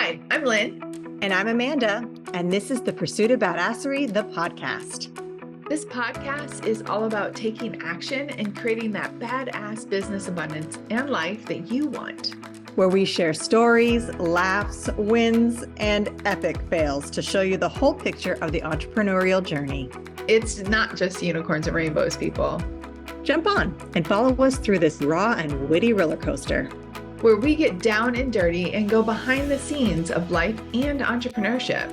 Hi, I'm Lynn. And I'm Amanda, and this is The Pursuit of Badasserie, the podcast. This podcast is all about taking action and creating that badass business abundance and life that you want. Where we share stories, laughs, wins, and epic fails to show you the whole picture of the entrepreneurial journey. It's not just unicorns and rainbows, people. Jump on and follow us through this raw and witty roller coaster, where we get down and dirty and go behind the scenes of life and entrepreneurship.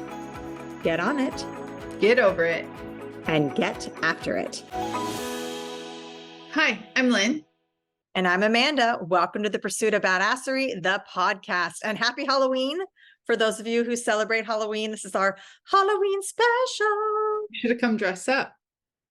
Get on it, get over it, and get after it. Hi, I'm Lynn. And I'm Amanda. Welcome to The Pursuit of Badasserie, the podcast. And happy Halloween. For those of you who celebrate Halloween, this is our Halloween special. You should have come dressed up.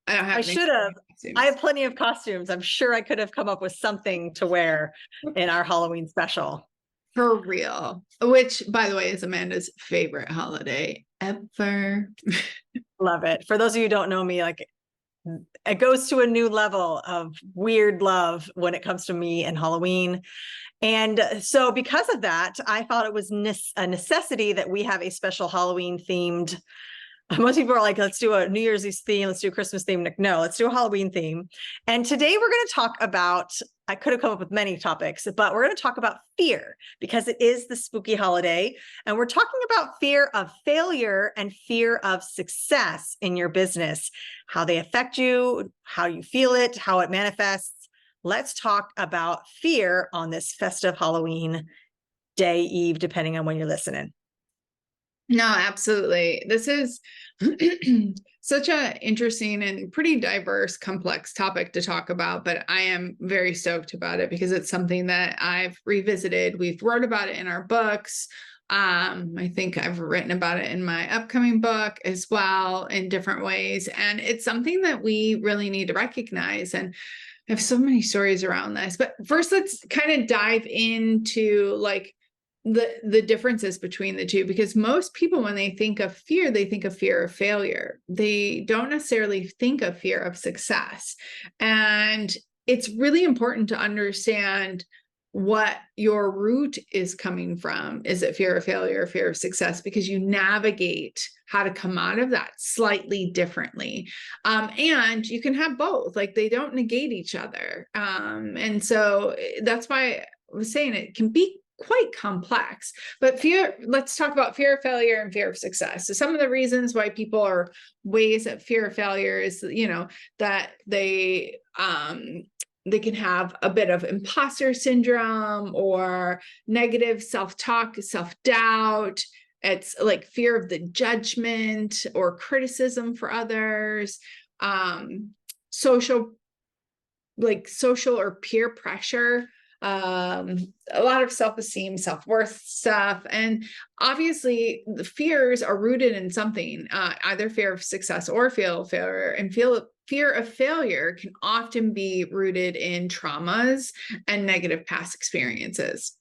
I should have. I have plenty of costumes. I'm sure I could have come up with something to wear in our Halloween special. For real. Which, by the way, is Amanda's favorite holiday ever. Love it. For those of you who don't know me, like, it goes to a new level of weird love when it comes to me and Halloween. And so because of that, I thought it was a necessity that we have a special Halloween themed. Most people are like, let's do a New Year's Eve theme. Let's do a Christmas theme. No, let's do a Halloween theme. And today we're going to talk about, I could have come up with many topics, but we're going to talk about fear because it is the spooky holiday. And we're talking about fear of failure and fear of success in your business, how they affect you, how you feel it, how it manifests. Let's talk about fear on this festive Halloween day, eve, depending on when you're listening. No, absolutely. This is such an interesting and pretty diverse, complex topic to talk about, but I am very stoked about it because it's something that I've revisited. We've wrote about it in our books. I think I've written about it in my upcoming book as well in different ways. And it's something that we really need to recognize. And I have so many stories around this, but first let's kind of dive into like the differences between the two, because most people, when they think of fear, they think of fear of failure. They don't necessarily think of fear of success. And it's really important to understand what your root is coming from. Is it fear of failure or fear of success? Because you navigate how to come out of that slightly differently. And you can have both, like they don't negate each other. And so that's why I was saying it can be quite complex, but let's talk about fear of failure and fear of success. So some of the reasons why people are ways that fear of failure is, that they can have a bit of imposter syndrome or negative self-talk, self-doubt. It's like fear of the judgment or criticism for others, social or peer pressure, a lot of self-esteem, self-worth stuff. And obviously the fears are rooted in something, either fear of success or fear of failure. And fear of failure can often be rooted in traumas and negative past experiences.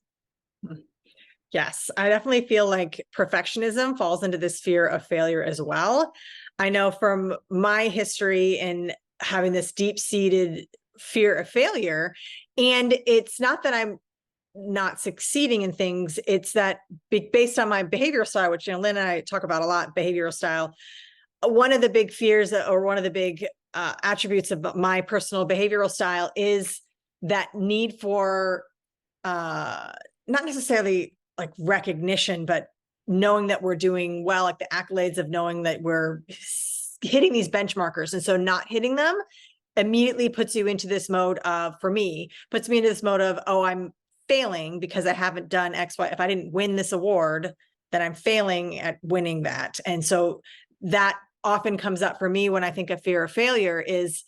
Yes, I definitely feel like perfectionism falls into this fear of failure as well. I know from my history in having this deep-seated fear of failure, and it's not that I'm not succeeding in things, it's that based on my behavioral style, which Lynn and I talk about a lot, behavioral style, one of the big fears or one of the big attributes of my personal behavioral style is that need for not necessarily like recognition, but knowing that we're doing well, like the accolades of knowing that we're hitting these benchmarkers. And so not hitting them immediately puts you into this mode of, for me, puts me into this mode of, oh, I'm failing because I haven't done X, Y. If I didn't win this award, then I'm failing at winning that. And so that often comes up for me when I think of fear of failure, is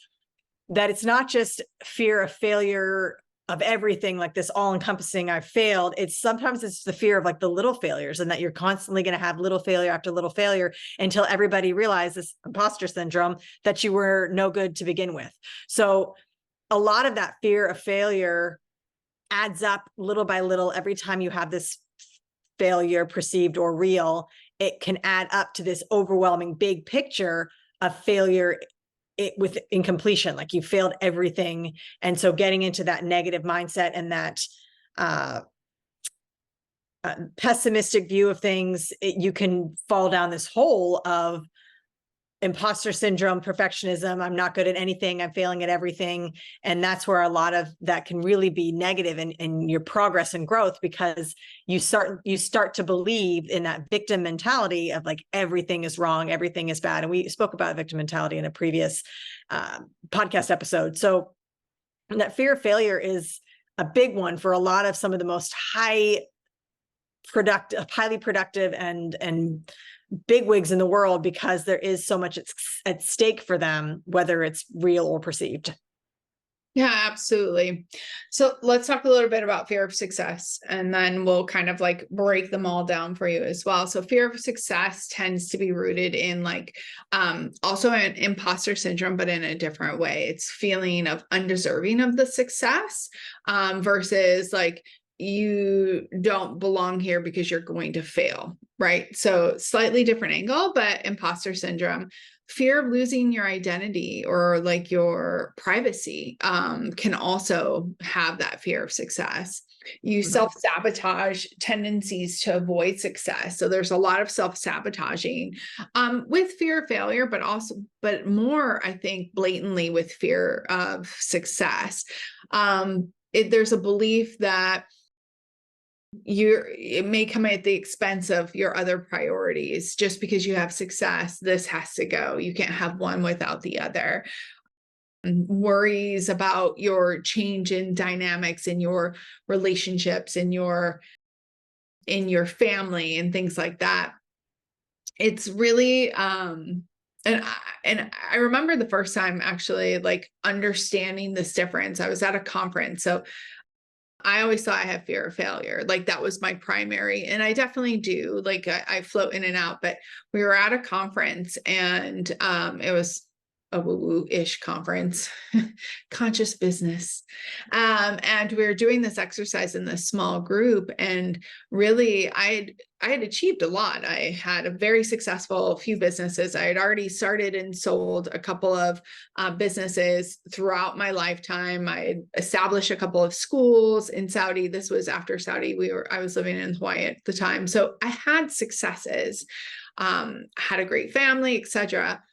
that it's not just fear of failure of everything, like this all-encompassing I've failed. Sometimes it's the fear of like the little failures, and that you're constantly going to have little failure after little failure until everybody realizes, imposter syndrome, that you were no good to begin with. So a lot of that fear of failure adds up little by little. Every time you have this failure, perceived or real, it can add up to this overwhelming big picture of failure with incompletion, like you failed everything. And so getting into that negative mindset and that pessimistic view of things, you can fall down this hole of imposter syndrome, perfectionism. I'm not good at anything. I'm failing at everything. And that's where a lot of that can really be negative in your progress and growth, because you start to believe in that victim mentality of like, everything is wrong, everything is bad. And we spoke about victim mentality in a previous podcast episode. So that fear of failure is a big one for a lot of some of the most highly productive and bigwigs in the world, because there is so much at stake for them, whether it's real or perceived. Yeah, absolutely. So let's talk a little bit about fear of success, and then we'll kind of like break them all down for you as well. So fear of success tends to be rooted in like also an imposter syndrome, but in a different way. It's feeling of undeserving of the success versus like you don't belong here because you're going to fail, right? So slightly different angle, but imposter syndrome. Fear of losing your identity or like your privacy can also have that fear of success. You self-sabotage tendencies to avoid success. So there's a lot of self-sabotaging with fear of failure, but more, I think, blatantly with fear of success. There's a belief that it may come at the expense of your other priorities. Just because you have success, this has to go. You can't have one without the other. Worries about your change in dynamics in your relationships, in your family and things like that. It's really and I remember the first time actually like understanding this difference. I was at a conference. So I always thought I had fear of failure. Like that was my primary. And I definitely do. Like I float in and out, but we were at a conference and it was a woo-woo-ish conference, conscious business. And we were doing this exercise in this small group. And really I had achieved a lot. I had a very successful few businesses. I had already started and sold a couple of businesses throughout my lifetime. I had established a couple of schools in Saudi. This was after Saudi. I was living in Hawaii at the time. So I had successes, had a great family, etc.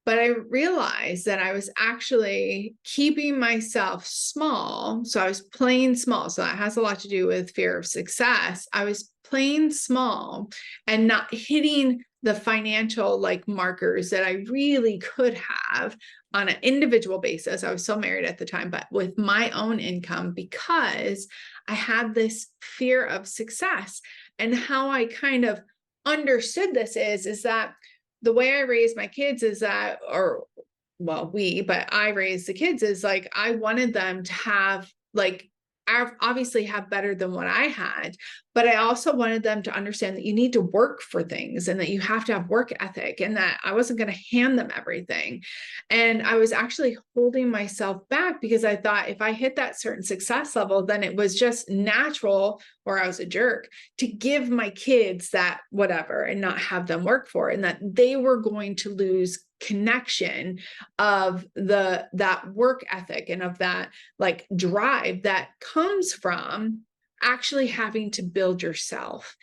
But I realized that I was actually keeping myself small. So I was playing small. So that has a lot to do with fear of success. I was playing small and not hitting the financial like markers that I really could have on an individual basis. I was still married at the time, but with my own income, because I had this fear of success. And how I kind of understood this is that the way I raised my kids is that, but I raised the kids is like, I wanted them to have like, obviously have better than what I had, but I also wanted them to understand that you need to work for things and that you have to have work ethic and that I wasn't going to hand them everything. And I was actually holding myself back because I thought if I hit that certain success level, then it was just natural, or I was a jerk, to give my kids that whatever and not have them work for it, and that they were going to lose connection of that work ethic and of that like drive that comes from actually having to build yourself.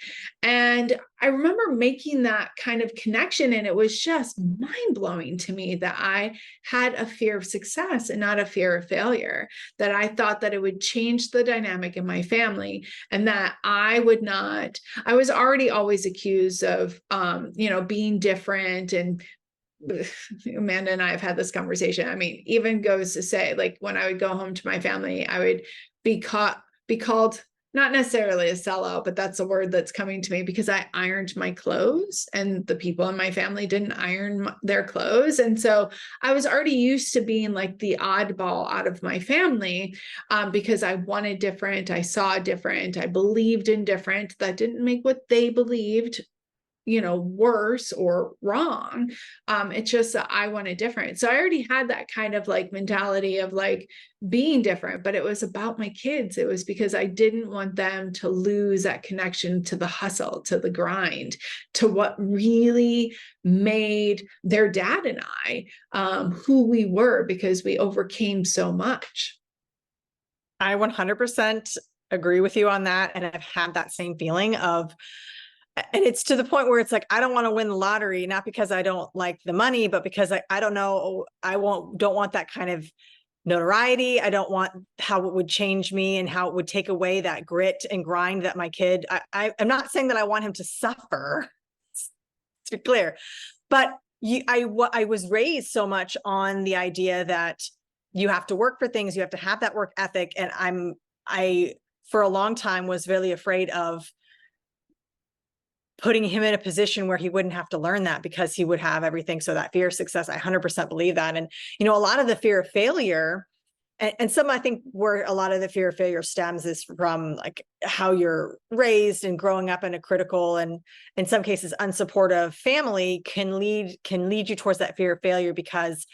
And I remember making that kind of connection, and it was just mind-blowing to me that I had a fear of success and not a fear of failure, that I thought that it would change the dynamic in my family, and that I was already always accused of being different. And Amanda and I have had this conversation. I mean, even goes to say, like, when I would go home to my family, I would be called not necessarily a sellout, but that's a word that's coming to me because I ironed my clothes and the people in my family didn't iron their clothes. And so I was already used to being like the oddball out of my family because I wanted different. I saw different. I believed in different. That didn't make what they believed worse or wrong. It's just that I wanted different. So I already had that kind of like mentality of like being different, but it was about my kids. It was because I didn't want them to lose that connection to the hustle, to the grind, to what really made their dad and I who we were, because we overcame so much. I 100% agree with you on that. And I've had that same feeling of, and it's to the point where it's like, I don't want to win the lottery, not because I don't like the money, but because I don't know, don't want that kind of notoriety. I don't want how it would change me and how it would take away that grit and grind that my kid, I'm not saying that I want him to suffer, to be clear, but I was raised so much on the idea that you have to work for things, you have to have that work ethic. And I, for a long time, was really afraid of putting him in a position where he wouldn't have to learn that because he would have everything. So that fear of success, I 100% believe that. And, you know, a lot of the fear of failure, and some, I think where a lot of the fear of failure stems is from like how you're raised and growing up in a critical and in some cases unsupportive family can lead you towards that fear of failure because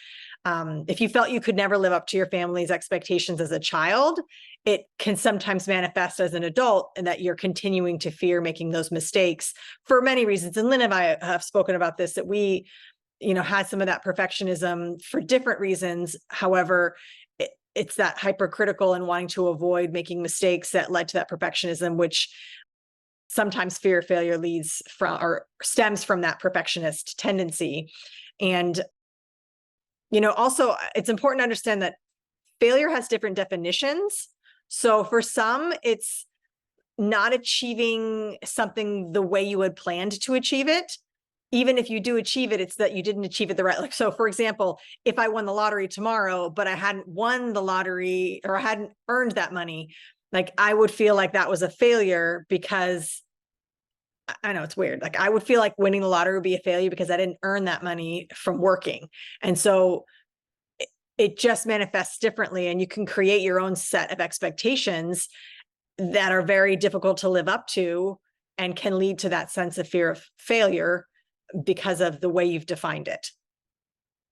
if you felt you could never live up to your family's expectations as a child, it can sometimes manifest as an adult and that you're continuing to fear making those mistakes for many reasons. And Lynn and I have spoken about this, that we, you know, had some of that perfectionism for different reasons. However, it's that hypercritical and wanting to avoid making mistakes that led to that perfectionism, which sometimes fear of failure leads from or stems from that perfectionist tendency. And, you know, also it's important to understand that failure has different definitions. So for some, it's not achieving something the way you had planned to achieve it. Even if you do achieve it, it's that you didn't achieve it the right. Like, so for example, if I won the lottery tomorrow, but I hadn't won the lottery or I hadn't earned that money, like I would feel like that was a failure because I know it's weird. Like I would feel like winning the lottery would be a failure because I didn't earn that money from working. And so it just manifests differently, and you can create your own set of expectations that are very difficult to live up to and can lead to that sense of fear of failure because of the way you've defined it.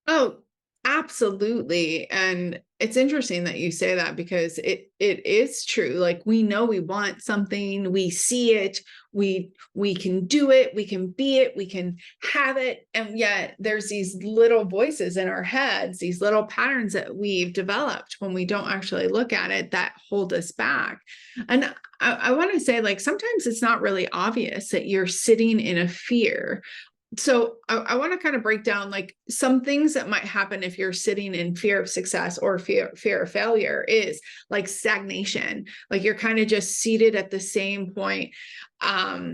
Oh, absolutely. And it's interesting that you say that because it is true. Like we know we want something, we see it, we can do it, we can be it, we can have it. And yet there's these little voices in our heads, these little patterns that we've developed when we don't actually look at it that hold us back. And I want to say, like, sometimes it's not really obvious that you're sitting in a fear. So I want to kind of break down like some things that might happen if you're sitting in fear of success or fear of failure is like stagnation. Like you're kind of just seated at the same point. I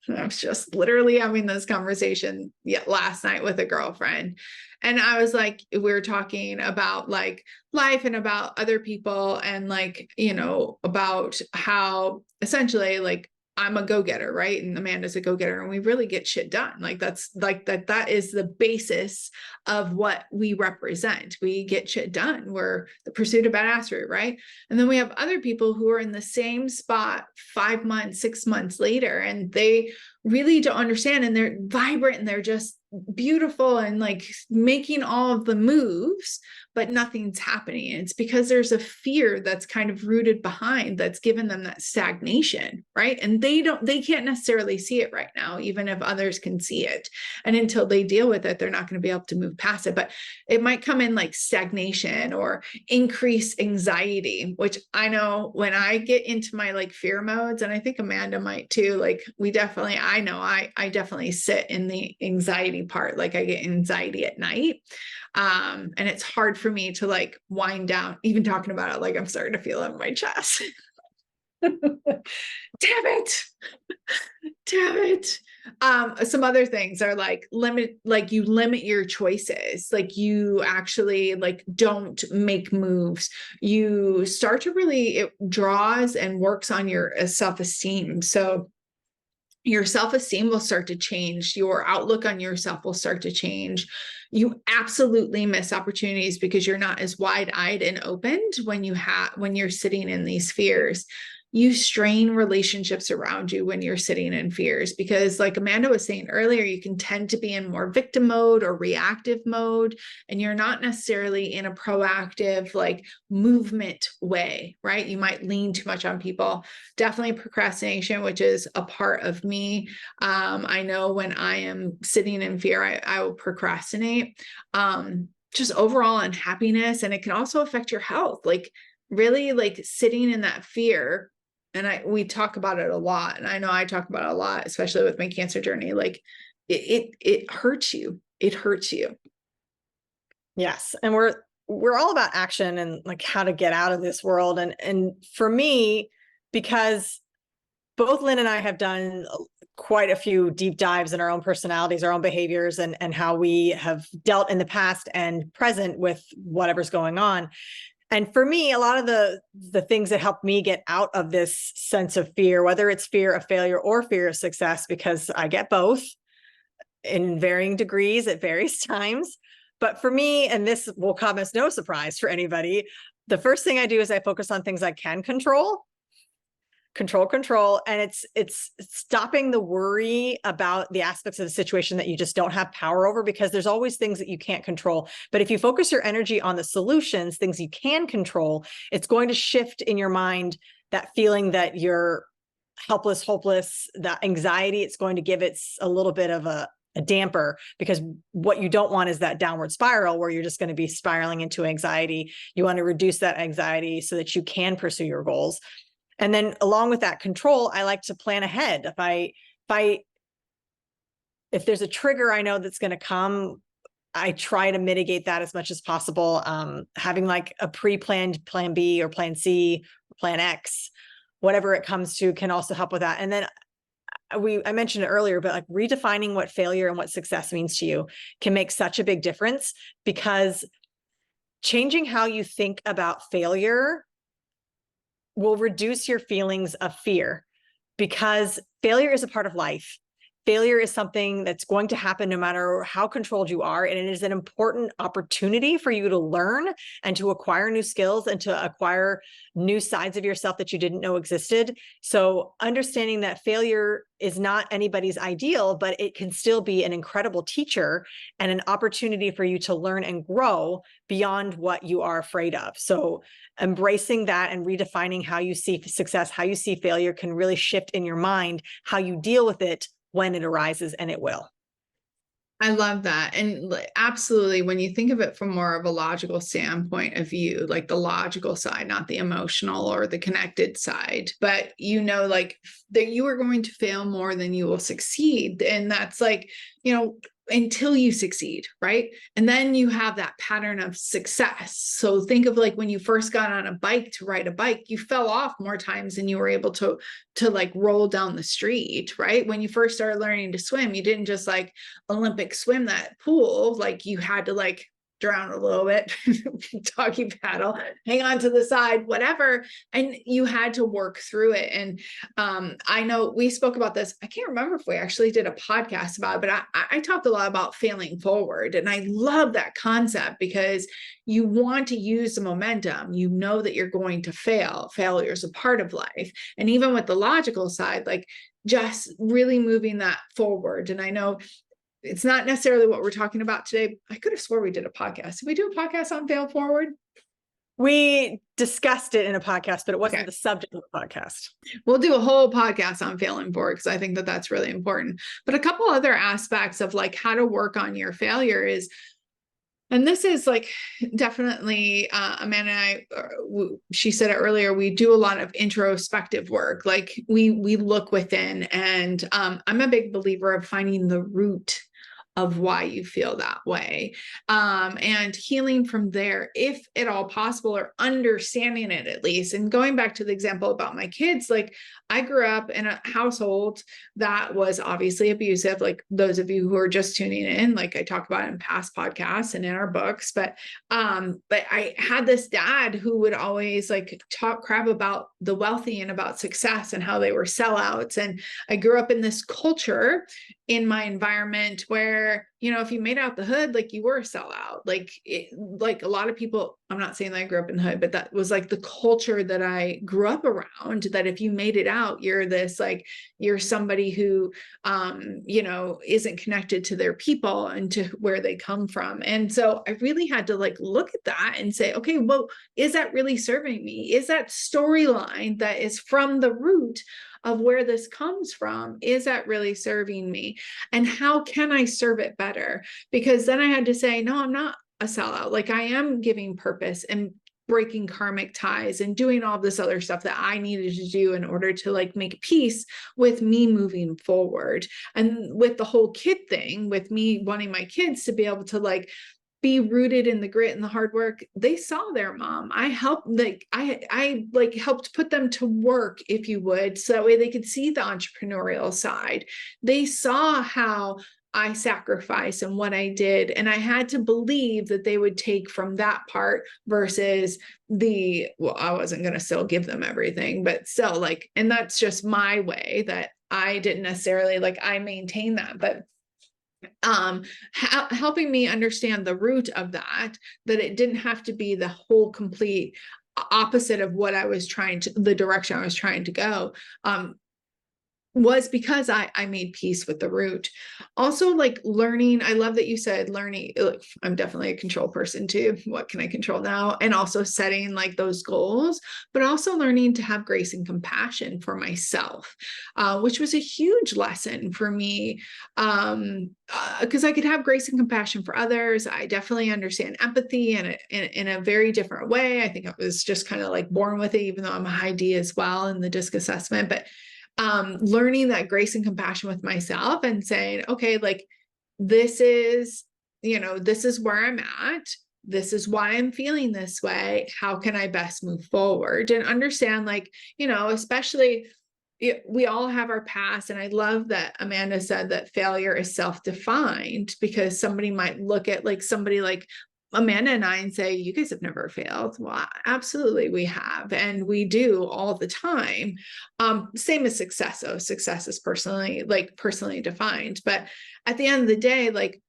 was just literally having this conversation last night with a girlfriend. And I was like, we were talking about like life and about other people and like, you know, about how essentially like I'm a go-getter, right? And Amanda's a go-getter, and we really get shit done. Like that's like that is the basis of what we represent. We get shit done. We're the pursuit of badasserie, right? And then we have other people who are in the same spot 5 months, 6 months later, and they really don't understand, and they're vibrant and they're just beautiful and like making all of the moves, but nothing's happening. And it's because there's a fear that's kind of rooted behind that's given them that stagnation, right? And they can't necessarily see it right now, even if others can see it. And until they deal with it, they're not going to be able to move past it. But it might come in like stagnation or increased anxiety, which I know when I get into my like fear modes, and I think Amanda might too, like I know I definitely sit in the anxiety part. Like I get anxiety at night. And it's hard for me to like wind down, even talking about it, like I'm starting to feel it in my chest. Damn it. Damn it. Some other things are like you limit your choices. Like you actually like don't make moves. You start to really, it draws and works on your self-esteem. So your self-esteem will start to change. Your outlook on yourself will start to change. You absolutely miss opportunities because you're not as wide-eyed and opened when you're sitting in these fears. You strain relationships around you when you're sitting in fears because, like Amanda was saying earlier, you can tend to be in more victim mode or reactive mode, and you're not necessarily in a proactive, like movement way, right? You might lean too much on people. Definitely procrastination, which is a part of me. I know when I am sitting in fear, I will procrastinate. Just overall unhappiness, and it can also affect your health. Like really like sitting in that fear, and we talk about it a lot, and I know I talk about it a lot, especially with my cancer journey, like it hurts you. It hurts you. Yes. And we're all about action and like how to get out of this world. And for me, because both Lynn and I have done quite a few deep dives in our own personalities, our own behaviors, and how we have dealt in the past and present with whatever's going on. And for me, a lot of the things that helped me get out of this sense of fear, whether it's fear of failure or fear of success, because I get both in varying degrees at various times. But for me, and this will come as no surprise for anybody, the first thing I do is I focus on things I can control. And it's stopping the worry about the aspects of the situation that you just don't have power over, because there's always things that you can't control. But if you focus your energy on the solutions, things you can control, it's going to shift in your mind that feeling that you're helpless, hopeless, that anxiety. It's going to give it a little bit of a damper, because what you don't want is that downward spiral where you're just going to be spiraling into anxiety. You want to reduce that anxiety so that you can pursue your goals. And then along with that control, I like to plan ahead. If there's a trigger I know that's going to come, I try to mitigate that as much as possible. Having like a pre-planned plan B or plan C, or plan X, whatever it comes to, can also help with that. And then I mentioned it earlier, but like redefining what failure and what success means to you can make such a big difference, because changing how you think about failure will reduce your feelings of fear, because failure is a part of life. Failure is something that's going to happen no matter how controlled you are. And it is an important opportunity for you to learn and to acquire new skills and to acquire new sides of yourself that you didn't know existed. So understanding that failure is not anybody's ideal, but it can still be an incredible teacher and an opportunity for you to learn and grow beyond what you are afraid of. So embracing that and redefining how you see success, how you see failure, can really shift in your mind how you deal with it when it arises, and it will. I love that. And absolutely, when you think of it from more of a logical standpoint of view, like the logical side, not the emotional or the connected side, but you know, like that you are going to fail more than you will succeed. And that's like, you know, until you succeed, right? And then you have that pattern of success. So think of like when you first got on a bike to ride a bike, you fell off more times than you were able to like roll down the street, right? When you first started learning to swim, you didn't just like Olympic swim that pool, like you had to like drown a little bit, doggy paddle, hang on to the side, whatever. And you had to work through it. And I know we spoke about this. I can't remember if we actually did a podcast about it, but I talked a lot about failing forward. And I love that concept, because you want to use the momentum. You know that you're going to fail. Failure is a part of life. And even with the logical side, like just really moving that forward. And I know it's not necessarily what we're talking about today. I could have swore we did a podcast. Did we do a podcast on fail forward? We discussed it in a podcast, but it wasn't the subject of the podcast. We'll do a whole podcast on failing forward, because I think that that's really important. But a couple other aspects of like how to work on your failure is, and this is like definitely Amanda and I, she said it earlier, we do a lot of introspective work. Like we look within, and I'm a big believer of finding the root of why you feel that way, and healing from there, if at all possible, or understanding it at least. And going back to the example about my kids, like I grew up in a household that was obviously abusive, like those of you who are just tuning in, like I talk about in past podcasts and in our books, but I had this dad who would always like talk crap about the wealthy and about success and how they were sellouts. And I grew up in this culture in my environment where, you know, if you made out the hood, like you were a sellout, like a lot of people, I'm not saying that I grew up in the hood, but that was like the culture that I grew up around, that if you made it out, you're this, like, you're somebody who, you know, isn't connected to their people and to where they come from. And so I really had to like look at that and say, okay, well, is that really serving me? Is that storyline that is from the root of where this comes from, is that really serving me? And how can I serve it better? Because then I had to say, no, I'm not a sellout. Like I am giving purpose and breaking karmic ties and doing all this other stuff that I needed to do in order to like make peace with me moving forward. And with the whole kid thing, with me wanting my kids to be able to like be rooted in the grit and the hard work, they saw their mom. I helped, like I like helped put them to work, if you would, so that way they could see the entrepreneurial side. They saw how I sacrificed and what I did, and I had to believe that they would take from that part versus the, well, I wasn't going to still give them everything, but still, like, and that's just my way that I didn't necessarily like, I maintain that, but helping me understand the root of that it didn't have to be the whole complete opposite of what I was trying to, the direction I was trying to go, was because I made peace with the root. Also, like learning, I love that you said learning. I'm definitely a control person too. What can I control now? And also setting like those goals, but also learning to have grace and compassion for myself, which was a huge lesson for me. Because I could have grace and compassion for others. I definitely understand empathy in a very different way. I think I was just kind of like born with it, even though I'm a high D as well in the DISC assessment, but learning that grace and compassion with myself and saying, okay, like this is, this is where I'm at. This is why I'm feeling this way. How can I best move forward? And understand, like, especially we all have our past. And I love that Amanda said that failure is self-defined, because somebody might look at like somebody like Amanda and I and say, you guys have never failed. Well, absolutely we have. And we do all the time. Same as success. So success is personally defined. But at the end of the day, like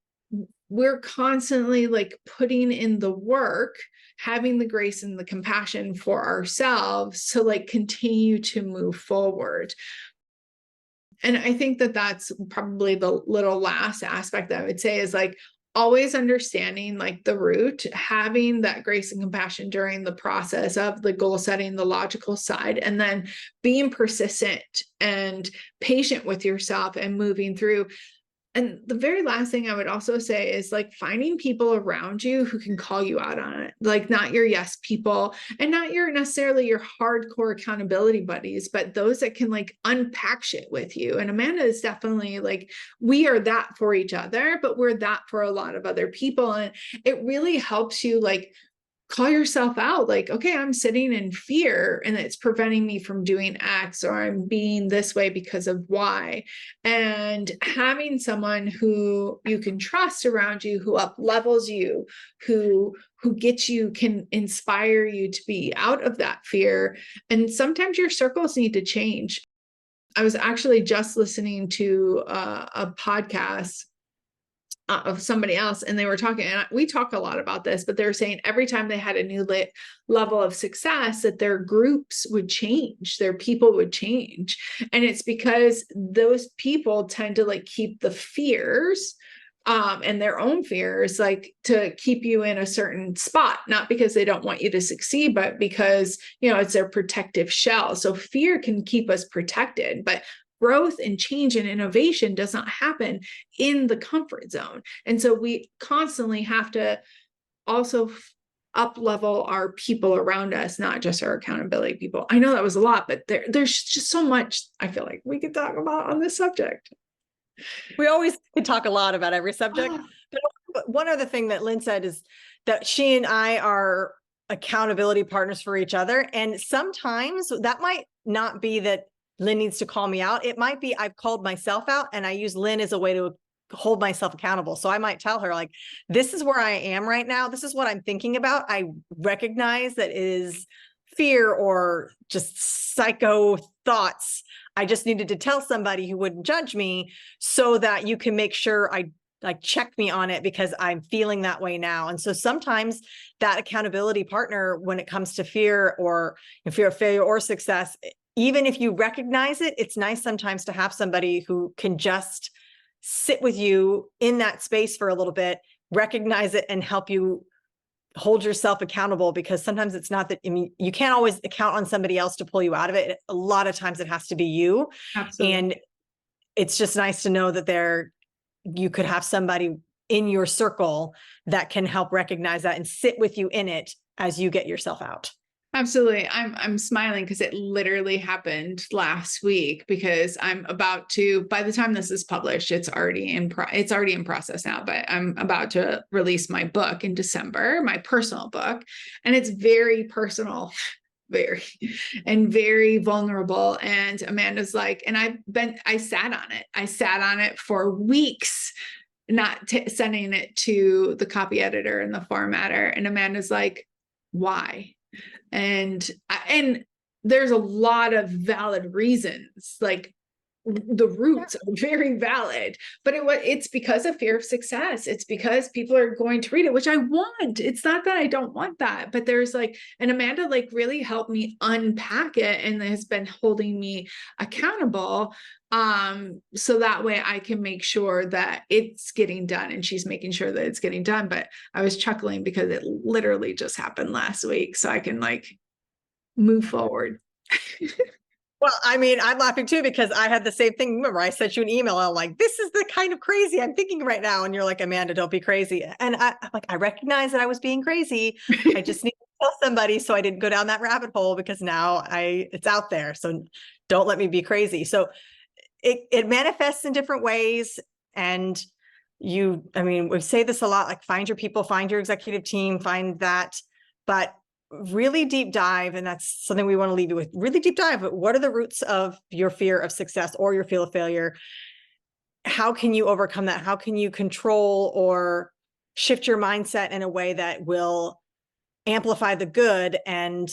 we're constantly like putting in the work, having the grace and the compassion for ourselves to like continue to move forward. And I think that that's probably the little last aspect that I would say is like, always understanding like the root, having that grace and compassion during the process of the goal setting, the logical side, and then being persistent and patient with yourself and moving through. And the very last thing I would also say is like finding people around you who can call you out on it, like not your yes people and not necessarily your hardcore accountability buddies, but those that can like unpack shit with you. And Amanda is definitely like, we are that for each other, but we're that for a lot of other people. And it really helps you like call yourself out, like, okay, I'm sitting in fear and it's preventing me from doing X, or I'm being this way because of Y. And having someone who you can trust around you, who up levels you, who gets you, can inspire you to be out of that fear. And sometimes your circles need to change. I was actually just listening to a podcast of somebody else, and they were talking, and we talk a lot about this, but they were saying every time they had a new level of success, that their groups would change, their people would change. And it's because those people tend to like keep the fears and their own fears, like to keep you in a certain spot, not because they don't want you to succeed, but because, it's their protective shell. So fear can keep us protected, but growth and change and innovation does not happen in the comfort zone. And so we constantly have to also up level our people around us, not just our accountability people. I know that was a lot, but there's just so much I feel like we could talk about on this subject. We always could talk a lot about every subject. But one other thing that Lynn said is that she and I are accountability partners for each other. And sometimes that might not be that Lynn needs to call me out. It might be I've called myself out and I use Lynn as a way to hold myself accountable. So I might tell her like, this is where I am right now. This is what I'm thinking about. I recognize that it is fear or just psycho thoughts. I just needed to tell somebody who wouldn't judge me so that you can make sure I like check me on it because I'm feeling that way now. And so sometimes that accountability partner, when it comes to fear or fear of failure or success, even if you recognize it, it's nice sometimes to have somebody who can just sit with you in that space for a little bit, recognize it, and help you hold yourself accountable, because sometimes it's not that, you can't always count on somebody else to pull you out of it. A lot of times it has to be you. Absolutely. And it's just nice to know that you could have somebody in your circle that can help recognize that and sit with you in it as you get yourself out. Absolutely. I'm smiling because it literally happened last week, because I'm about to, by the time this is published, it's already in process now, but I'm about to release my book in December, my personal book, and it's very personal, very, and very vulnerable. And Amanda's like, and I sat on it for weeks, not sending it to the copy editor and the formatter. And Amanda's like, why? And there's a lot of valid reasons, like the roots are very valid, but it's because of fear of success. It's because people are going to read it, which I want. It's not that I don't want that, but there's like, and Amanda like really helped me unpack it and has been holding me accountable, so that way I can make sure that it's getting done, and she's making sure that it's getting done. But I was chuckling because it literally just happened last week, so I can like move forward. Well, I mean, I'm laughing too, because I had the same thing. Remember, I sent you an email. I'm like, this is the kind of crazy I'm thinking right now. And you're like, Amanda, don't be crazy. And I'm like, I recognize that I was being crazy. I just need to tell somebody so I didn't go down that rabbit hole, because now it's out there. So don't let me be crazy. So it manifests in different ways. And I mean, we say this a lot, like find your people, find your executive team, find that, but really deep dive. And that's something we want to leave you with. Really deep dive. What are the roots of your fear of success or your fear of failure? How can you overcome that? How can you control or shift your mindset in a way that will amplify the good and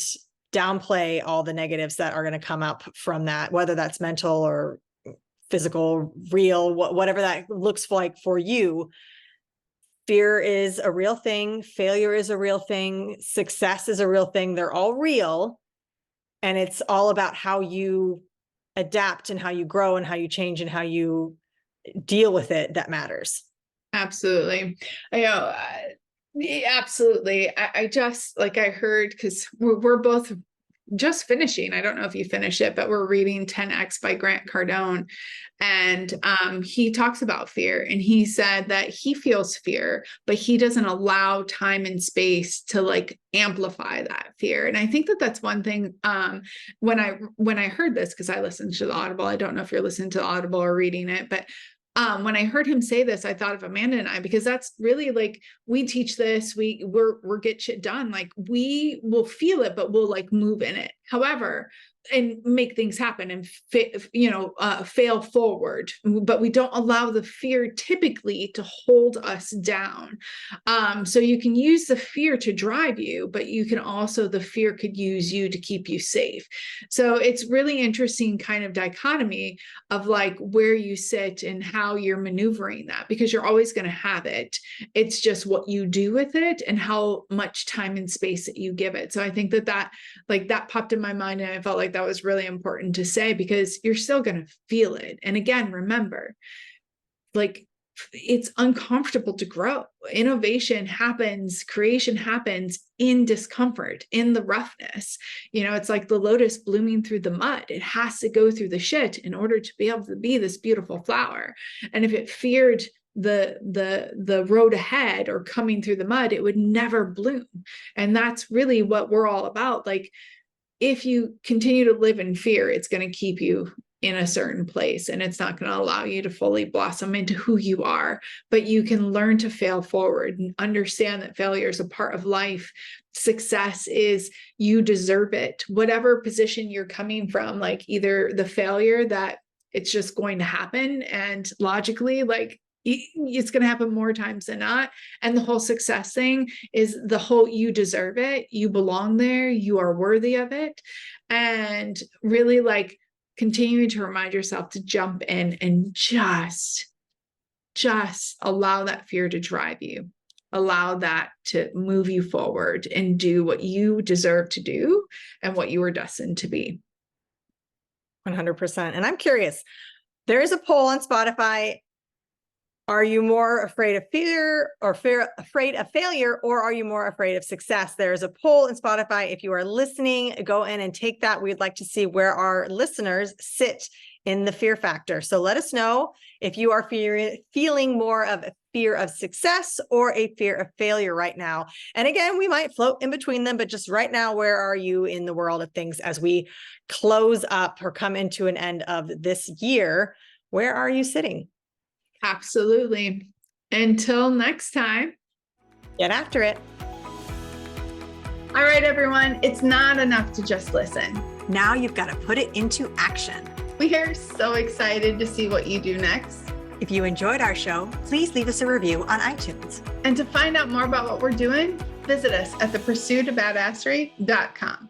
downplay all the negatives that are going to come up from that, whether that's mental or physical, real, whatever that looks like for you. Fear is a real thing. Failure is a real thing. Success is a real thing. They're all real. And it's all about how you adapt and how you grow and how you change and how you deal with it that matters. Absolutely. I know. Absolutely. I just, like I heard, because we're both just finishing. I don't know if you finished it, but we're reading 10X by Grant Cardone. And he talks about fear, and he said that he feels fear, but he doesn't allow time and space to like amplify that fear. And I think that that's one thing, when I heard this, because I listened to the Audible, I don't know if you're listening to the Audible or reading it, but when I heard him say this, I thought of Amanda and I, because that's really like, we teach this, we're get shit done. Like we will feel it, but we'll like move in it. However, and make things happen and fail forward, but we don't allow the fear typically to hold us down. So you can use the fear to drive you, but you can also, the fear could use you to keep you safe. So it's really interesting kind of dichotomy of like where you sit and how you're maneuvering that, because you're always going to have it. It's just what you do with it and how much time and space that you give it. So I think that popped in my mind, and I felt like that was really important to say, because you're still going to feel it. And again, remember, like, it's uncomfortable to grow. Innovation happens, creation happens in discomfort, in the roughness. It's like the lotus blooming through the mud. It has to go through the shit in order to be able to be this beautiful flower. And if it feared the road ahead or coming through the mud, it would never bloom. And that's really what we're all about. Like, if you continue to live in fear, it's going to keep you in a certain place, and it's not going to allow you to fully blossom into who you are. But you can learn to fail forward and understand that failure is a part of life. Success is, you deserve it. Whatever position you're coming from, like either the failure that it's just going to happen, and logically, like, it's going to happen more times than not. And the whole success thing is the whole, you deserve it. You belong there. You are worthy of it. And really like continuing to remind yourself to jump in and just allow that fear to drive you. Allow that to move you forward and do what you deserve to do and what you were destined to be. 100%. And I'm curious, there is a poll on Spotify. Are you more afraid of fear or afraid of failure, or are you more afraid of success? There's a poll in Spotify. If you are listening, go in and take that. We'd like to see where our listeners sit in the fear factor. So let us know if you are feeling more of a fear of success or a fear of failure right now. And again, we might float in between them, but just right now, where are you in the world of things as we close up or come into an end of this year? Where are you sitting? Absolutely. Until next time, get after it. All right, everyone, it's not enough to just listen. Now you've got to put it into action. We are so excited to see what you do next. If you enjoyed our show, please leave us a review on iTunes. And to find out more about what we're doing, visit us at thepursuitofbadasserie.com.